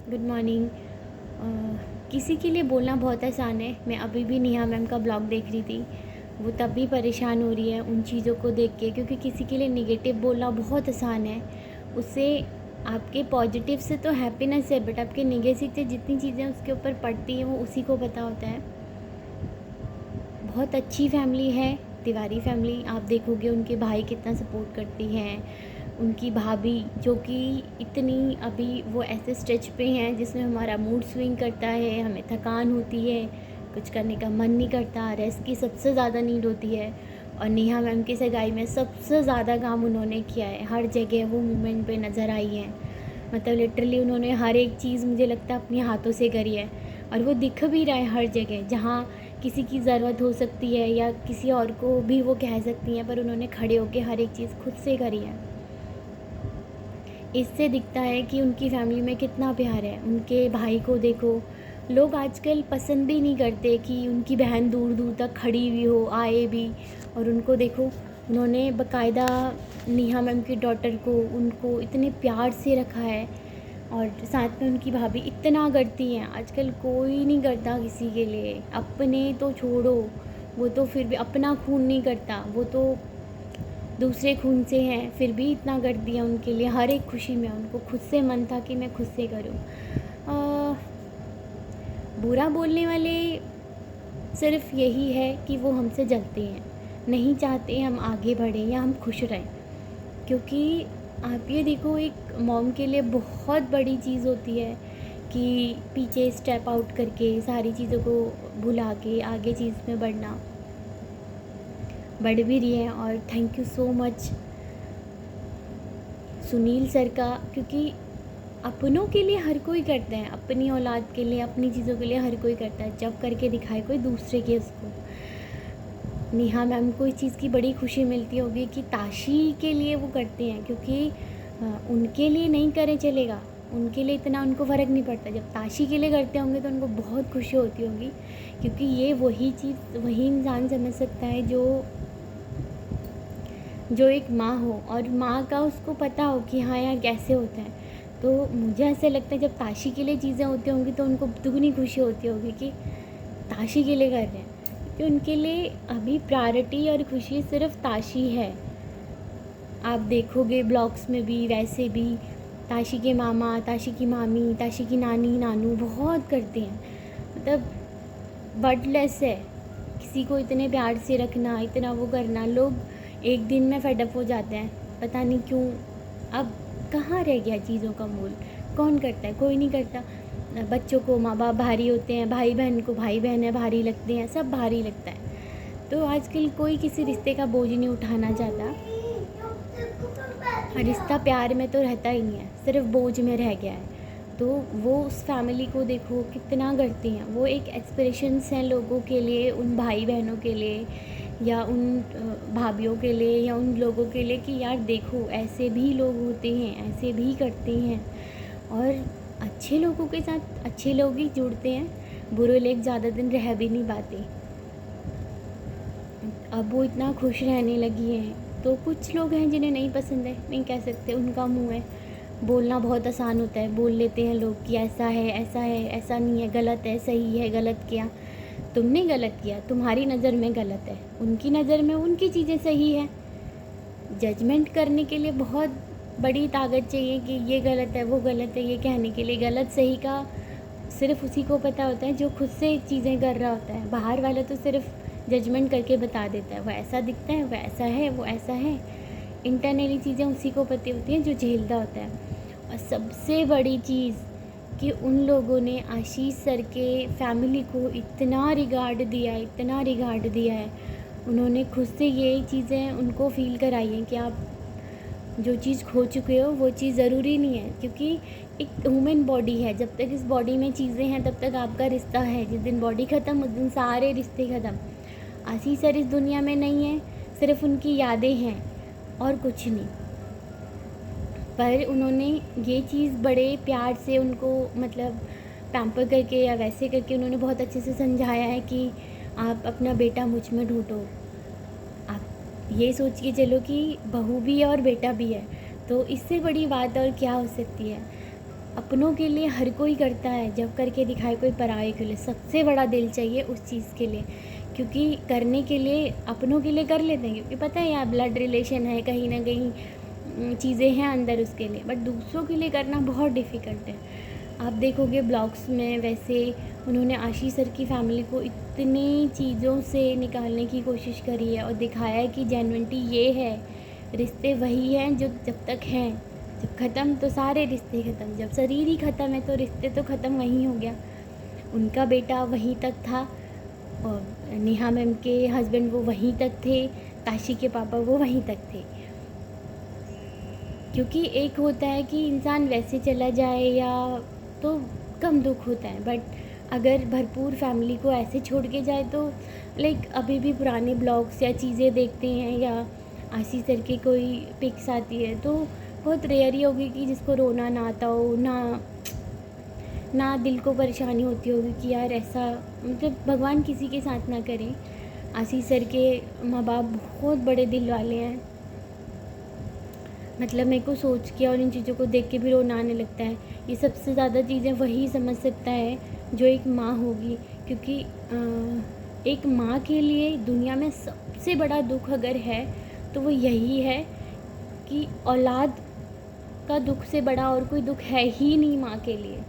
Good morning. किसी के लिए बोलना बहुत आसान है। मैं अभी भी नेहा मैम का ब्लॉग देख रही थी। वो तब भी परेशान हो रही है उन चीज़ों को देख के, क्योंकि किसी के लिए नेगेटिव बोलना बहुत आसान है। उससे आपके पॉजिटिव से तो हैप्पीनेस है, बट आपके नेगेटिव से जितनी चीज़ें उसके ऊपर पड़ती हैं वो उसी को पता होता है। बहुत अच्छी फैमिली है तिवारी फैमिली। आप देखोगे उनके भाई कितना सपोर्ट करती हैं, उनकी भाभी जो कि इतनी, अभी वो ऐसे स्टेज पे हैं जिसमें हमारा मूड स्विंग करता है, हमें थकान होती है, कुछ करने का मन नहीं करता, रेस्ट की सबसे ज़्यादा नीड होती है। और नेहा मैम की सगाई में सबसे ज़्यादा काम उन्होंने किया है, हर जगह वो मोमेंट पे नज़र आई हैं। मतलब लिटरली उन्होंने हर एक चीज़ मुझे लगता है अपने हाथों से करी है, और वो दिख भी रहा है हर जगह। जहाँ किसी की ज़रूरत हो सकती है या किसी और को भी वो कह सकती हैं, पर उन्होंने खड़े होकर हर एक चीज़ खुद से करी है। इससे दिखता है कि उनकी फैमिली में कितना प्यार है। उनके भाई को देखो, लोग आजकल पसंद भी नहीं करते कि उनकी बहन दूर दूर तक खड़ी हुई हो, आए भी। और उनको देखो, उन्होंने बाकायदा नेहा मैम की डॉटर को, उनको इतने प्यार से रखा है। और साथ में उनकी भाभी इतना करती हैं, आजकल कोई नहीं करता किसी के लिए। अपने तो छोड़ो, वो तो फिर भी अपना खून नहीं करता, वो तो दूसरे खून से हैं, फिर भी इतना कर दिया उनके लिए। हर एक खुशी में उनको खुद से मन था कि मैं खुद से करूं। बुरा बोलने वाले सिर्फ यही है कि वो हमसे जलते हैं, नहीं चाहते हम आगे बढ़ें या हम खुश रहें। क्योंकि आप ये देखो, एक मॉम के लिए बहुत बड़ी चीज़ होती है कि पीछे स्टेप आउट करके सारी चीज़ों को भुला के आगे चीज़ में बढ़ना। बढ़ भी रही है, और thank you so much Sunil sir का, क्योंकि अपनों के लिए हर कोई करता है, अपनी औलाद के लिए, अपनी चीज़ों के लिए हर कोई करता है। जब करके दिखाए कोई दूसरे के उसको। नेहा मैम को इस चीज़ की बड़ी खुशी मिलती होगी कि ताशी के लिए वो करते हैं, क्योंकि उनके लिए नहीं करें चलेगा, उनके लिए इतना उनको फ़र्क नहीं पड़ता। जब ताशी के लिए करते होंगे तो उनको बहुत खुशी होती होगी, क्योंकि ये वही चीज़, वही इंसान समझ सकता है जो एक माँ हो, और माँ का उसको पता हो कि हाँ यार कैसे होता है। तो मुझे ऐसे लगता है जब ताशी के लिए चीज़ें होती होंगी तो उनको दुगनी खुशी होती होगी कि ताशी के लिए कर रहे हैं, कि उनके लिए अभी प्रायोरिटी और खुशी सिर्फ ताशी है। आप देखोगे ब्लॉग्स में भी, वैसे भी ताशी के मामा, ताशी की मामी, ताशी की नानी नानू बहुत करते हैं। मतलब वर्डलेस है किसी को इतने प्यार से रखना, इतना वो करना। लोग एक दिन में फेडअप हो जाते हैं, पता नहीं क्यों। अब कहाँ रह गया चीज़ों का मोल? कौन करता है? कोई नहीं करता। बच्चों को माँ बाप भारी होते हैं, भाई बहन को भाई बहन भारी लगते हैं, सब भारी लगता है। तो आजकल कोई किसी रिश्ते का बोझ नहीं उठाना चाहता। रिश्ता प्यार में तो रहता ही नहीं है, सिर्फ बोझ में रह गया है। तो वो उस फैमिली को देखो कितना करती हैं। वो एक एक्सप्रेशंस हैं लोगों के लिए, उन भाई बहनों के लिए, या उन भाभीयों के लिए, या उन लोगों के लिए कि यार देखो ऐसे भी लोग होते हैं, ऐसे भी करते हैं। और अच्छे लोगों के साथ अच्छे लोग ही जुड़ते हैं, बुरे लोग ज़्यादा दिन रह भी नहीं पाते। अब वो इतना खुश रहने लगी हैं, तो कुछ लोग हैं जिन्हें नहीं पसंद है, नहीं कह सकते, उनका मुंह है। बोलना बहुत आसान होता है, बोल लेते हैं लोग कि ऐसा है, ऐसा है, ऐसा नहीं है, गलत है, सही है, गलत किया। तुमने गलत किया, तुम्हारी नज़र में गलत है, उनकी नज़र में उनकी चीज़ें सही है। जजमेंट करने के लिए बहुत बड़ी ताकत चाहिए कि ये गलत है, वो गलत है, ये कहने के लिए। गलत सही का सिर्फ उसी को पता होता है जो खुद से चीज़ें कर रहा होता है। बाहर वाला तो सिर्फ जजमेंट करके बता देता है, वो ऐसा दिखता है, वो ऐसा है, वो ऐसा है। इंटरनली चीज़ें उसी को पता होती हैं जो झेलता होता है। और सबसे बड़ी चीज़ कि उन लोगों ने आशीष सर के फैमिली को इतना रिगार्ड दिया है, इतना रिगार्ड दिया है। उन्होंने खुद से ये चीज़ें उनको फ़ील कराई हैं कि आप जो चीज़ खो चुके हो वो चीज़ ज़रूरी नहीं है, क्योंकि एक ह्यूमन बॉडी है। जब तक इस बॉडी में चीज़ें हैं तब तक आपका रिश्ता है। जिस दिन बॉडी ख़त्म उस दिन सारे रिश्ते ख़त्म। आशीष सर इस दुनिया में नहीं है, सिर्फ उनकी यादें हैं और कुछ नहीं। पर उन्होंने ये चीज़ बड़े प्यार से उनको, मतलब पैम्पर करके या वैसे करके, उन्होंने बहुत अच्छे से समझाया है कि आप अपना बेटा मुझ में ढूंढो। आप ये सोच के चलो कि बहू भी है और बेटा भी है, तो इससे बड़ी बात और क्या हो सकती है। अपनों के लिए हर कोई करता है, जब करके दिखाए कोई पराये के लिए। सबसे बड़ा दिल चाहिए उस चीज़ के लिए, क्योंकि करने के लिए अपनों के लिए कर लेते हैं, क्योंकि पता है यार ब्लड रिलेशन है, कहीं ना कहीं चीज़ें हैं अंदर उसके लिए, बट दूसरों के लिए करना बहुत डिफ़िकल्ट है। आप देखोगे ब्लॉग्स में, वैसे उन्होंने आशीष सर की फैमिली को इतनी चीज़ों से निकालने की कोशिश करी है और दिखाया है कि जेन्युइनिटी ये है, रिश्ते वही हैं जो जब तक हैं, जब ख़त्म तो सारे रिश्ते ख़त्म, जब शरीर ही ख़त्म है तो रिश्ते तो ख़त्म वहीं हो गया। उनका बेटा वहीं तक था और नेहा मैम के हस्बैंड वो वहीं तक थे, ताशी के पापा वो वहीं तक थे। क्योंकि एक होता है कि इंसान वैसे चला जाए या तो कम दुख होता है, बट अगर भरपूर फैमिली को ऐसे छोड़ के जाए तो लाइक अभी भी पुराने ब्लॉग्स या चीज़ें देखते हैं या आशीष सर की कोई पिक्स आती है तो बहुत रेयर ही होगी कि जिसको रोना ना आता हो, ना दिल को परेशानी होती होगी कि यार ऐसा, मतलब भगवान किसी के साथ ना करें। आशीष सर के माँ बाप बहुत बड़े दिल वाले हैं, मतलब मेरे को सोच के और इन चीज़ों को देख के भी रोना आने लगता है। ये सबसे ज़्यादा चीज़ें वही समझ सकता है जो एक माँ होगी, क्योंकि एक माँ के लिए दुनिया में सबसे बड़ा दुख अगर है तो वो यही है कि औलाद का दुख से बड़ा और कोई दुख है ही नहीं माँ के लिए।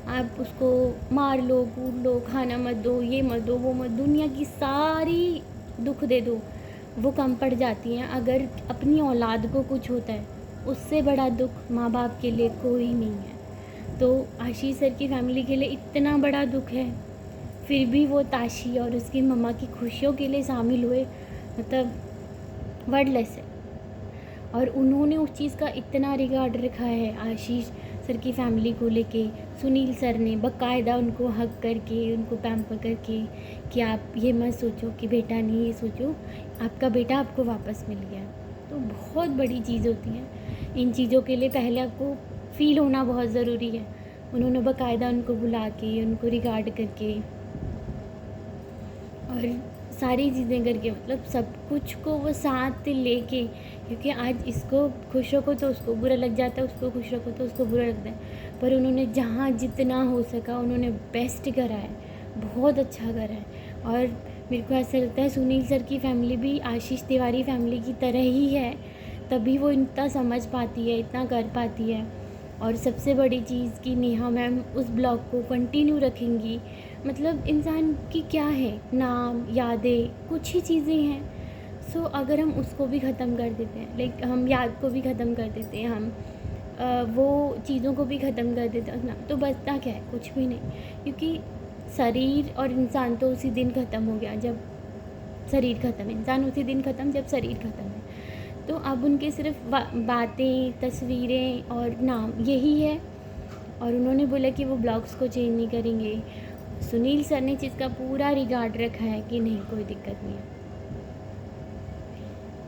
आप उसको मार लो, कूट लो, खाना मत दो, ये मत दो, वो मत, दुनिया की सारी दुख दे दो, वो कम पड़ जाती हैं। अगर अपनी औलाद को कुछ होता है उससे बड़ा दुख माँ बाप के लिए कोई नहीं है। तो आशीष सर की फैमिली के लिए इतना बड़ा दुख है, फिर भी वो ताशी और उसकी मम्मा की खुशियों के लिए शामिल हुए, मतलब वर्डलेस है। और उन्होंने उस चीज़ का इतना रिगार्ड रखा है आशीष सर की फैमिली को लेके। सुनील सर ने बाकायदा उनको हक करके, उनको पैम्पर करके कि आप ये मत सोचो कि बेटा नहीं, ये सोचो आपका बेटा आपको वापस मिल गया। तो बहुत बड़ी चीज़ होती है, इन चीज़ों के लिए पहले आपको फ़ील होना बहुत ज़रूरी है। उन्होंने बाकायदा उनको बुला के, उनको रिगार्ड करके और सारी चीज़ें करके, मतलब सब कुछ को वो साथ लेके, क्योंकि आज इसको खुश रखो तो उसको बुरा लग जाता है, उसको खुश रखो तो उसको बुरा लगता है, पर उन्होंने जहाँ जितना हो सका उन्होंने बेस्ट करा है, बहुत अच्छा करा है। और मेरे को ऐसा लगता है सुनील सर की फैमिली भी आशीष तिवारी फैमिली की तरह ही है, तभी वो इतना समझ पाती है, इतना कर पाती है। और सबसे बड़ी चीज़ कि नेहा मैम उस ब्लॉग को कंटिन्यू रखेंगी, मतलब इंसान की क्या है, नाम, यादें, कुछ ही चीज़ें हैं। सो अगर हम उसको भी ख़त्म कर देते हैं, लाइक हम याद को भी ख़त्म कर देते हैं, हम वो चीज़ों को भी ख़त्म कर देते हैं ना, तो बचता क्या है, कुछ भी नहीं। क्योंकि शरीर और इंसान तो उसी दिन ख़त्म हो गया जब शरीर ख़त्म, इंसान उसी दिन ख़त्म जब शरीर ख़त्म है। तो अब उनके सिर्फ बातें, तस्वीरें और नाम यही है। और उन्होंने बोला कि वो ब्लॉग्स को चेंज नहीं करेंगे। सुनील सर ने चीज़ का पूरा रिगार्ड रखा है कि नहीं, कोई दिक्कत नहीं है।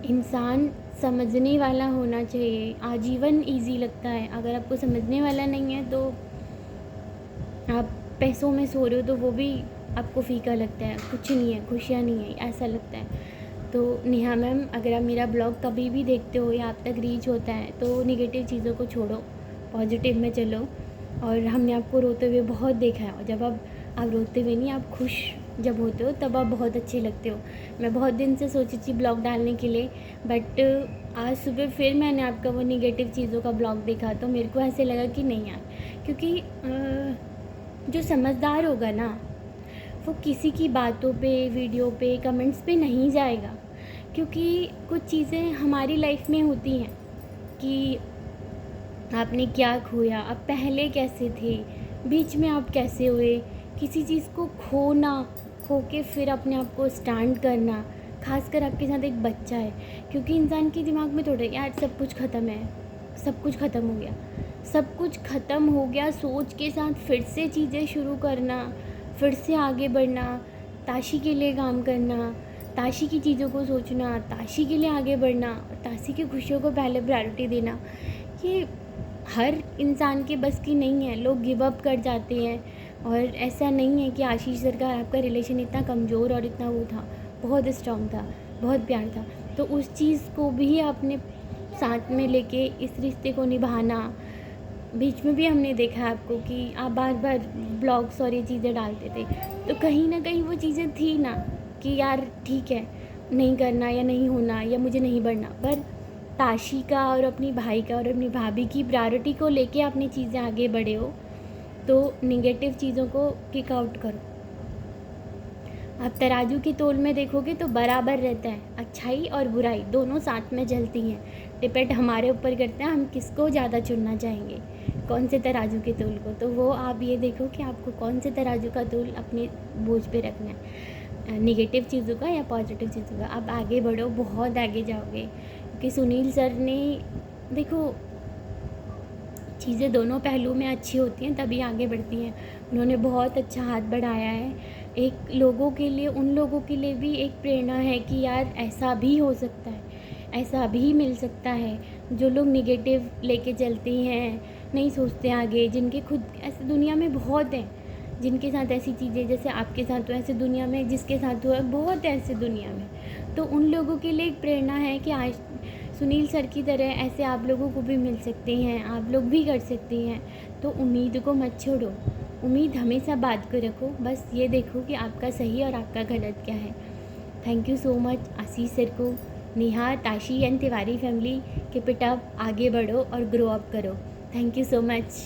इंसान समझने वाला होना चाहिए, आजीवन इजी लगता है। अगर आपको समझने वाला नहीं है तो आप पैसों में सो रहे हो तो वो भी आपको फीका लगता है, कुछ नहीं है, खुशियाँ नहीं है, ऐसा लगता है। तो नेहा मैम, अगर आप मेरा ब्लॉग कभी भी देखते हो या आप तक रीच होता है तो निगेटिव चीज़ों को छोड़ो, पॉजिटिव में चलो। और हमने आपको रोते हुए बहुत देखा है, और जब आप रोते हुए नहीं, आप खुश जब होते हो तब आप बहुत अच्छे लगते हो। मैं बहुत दिन से सोची थी ब्लॉग डालने के लिए, बट आज सुबह फिर मैंने आपका वो निगेटिव चीज़ों का ब्लॉग देखा तो मेरे को ऐसे लगा कि नहीं यार, क्योंकि जो समझदार होगा ना वो किसी की बातों पे, वीडियो पे, कमेंट्स पे नहीं जाएगा। क्योंकि कुछ चीज़ें हमारी लाइफ में होती हैं कि आपने क्या खोया, आप पहले कैसे थे, बीच में आप कैसे हुए, किसी चीज़ को खो के फिर अपने आप को स्टैंड करना, खासकर आपके साथ एक बच्चा है। क्योंकि इंसान के दिमाग में थोड़ा यार सब कुछ ख़त्म है, सब कुछ ख़त्म हो गया, सब कुछ ख़त्म हो गया सोच के साथ फिर से चीज़ें शुरू करना, फिर से आगे बढ़ना, ताशी के लिए काम करना, ताशी की चीज़ों को सोचना, ताशी के लिए आगे बढ़ना, ताशी की खुशियों को पहले प्रायोरिटी देना, ये हर इंसान के बस की नहीं है। लोग गिव अप कर जाते हैं। और ऐसा नहीं है कि आशीष सर का आपका रिलेशन इतना कमज़ोर और इतना वो था, बहुत स्ट्रॉन्ग था, बहुत प्यार था। तो उस चीज़ को भी आपने साथ में लेके इस रिश्ते को निभाना, बीच में भी हमने देखा आपको कि आप बार बार ब्लॉग्स और ये चीज़ें डालते थे, तो कहीं ना कहीं वो चीज़ें थी ना कि यार ठीक है, नहीं करना या नहीं होना या मुझे नहीं बढ़ना, पर ताशी का और अपनी भाई का और अपनी भाभी की प्रायोरिटी को लेके आपने चीज़ें आगे बढ़े हो, तो निगेटिव चीज़ों को किक आउट करो। आप तराजू की तोल में देखोगे तो बराबर रहता है, अच्छाई और बुराई दोनों साथ में जलती हैं। डिपेंड हमारे ऊपर करता है हम किसको ज़्यादा चुनना चाहेंगे, कौन से तराजू के तोल को। तो वो आप ये देखो कि आपको कौन से तराजू का तोल अपने बोझ पे रखना है, निगेटिव चीज़ों का या पॉजिटिव चीज़ों का। आप आगे बढ़ो, बहुत आगे जाओगे, क्योंकि सुनील सर ने देखो चीज़ें दोनों पहलू में अच्छी होती हैं तभी आगे बढ़ती हैं। उन्होंने बहुत अच्छा हाथ बढ़ाया है, एक लोगों के लिए, उन लोगों के लिए भी एक प्रेरणा है कि यार ऐसा भी हो सकता है, ऐसा भी मिल सकता है। जो लोग निगेटिव लेके चलते हैं, नहीं सोचते आगे, जिनके खुद ऐसे दुनिया में बहुत हैं, जिनके साथ ऐसी चीज़ें जैसे आपके साथ हो ऐसे दुनिया में, जिसके साथ हुआ बहुत है ऐसे दुनिया में, तो उन लोगों के लिए एक प्रेरणा है कि आज सुनील सर की तरह ऐसे आप लोगों को भी मिल सकते हैं, आप लोग भी कर सकते हैं। तो उम्मीद को मत छोड़ो, उम्मीद हमेशा बात को रखो, बस ये देखो कि आपका सही और आपका गलत क्या है। Thank you so much Ashish sir को, Neha, Tashi and Tiwari family, keep it up, आगे बढ़ो और ग्रो अप करो। Thank you so much.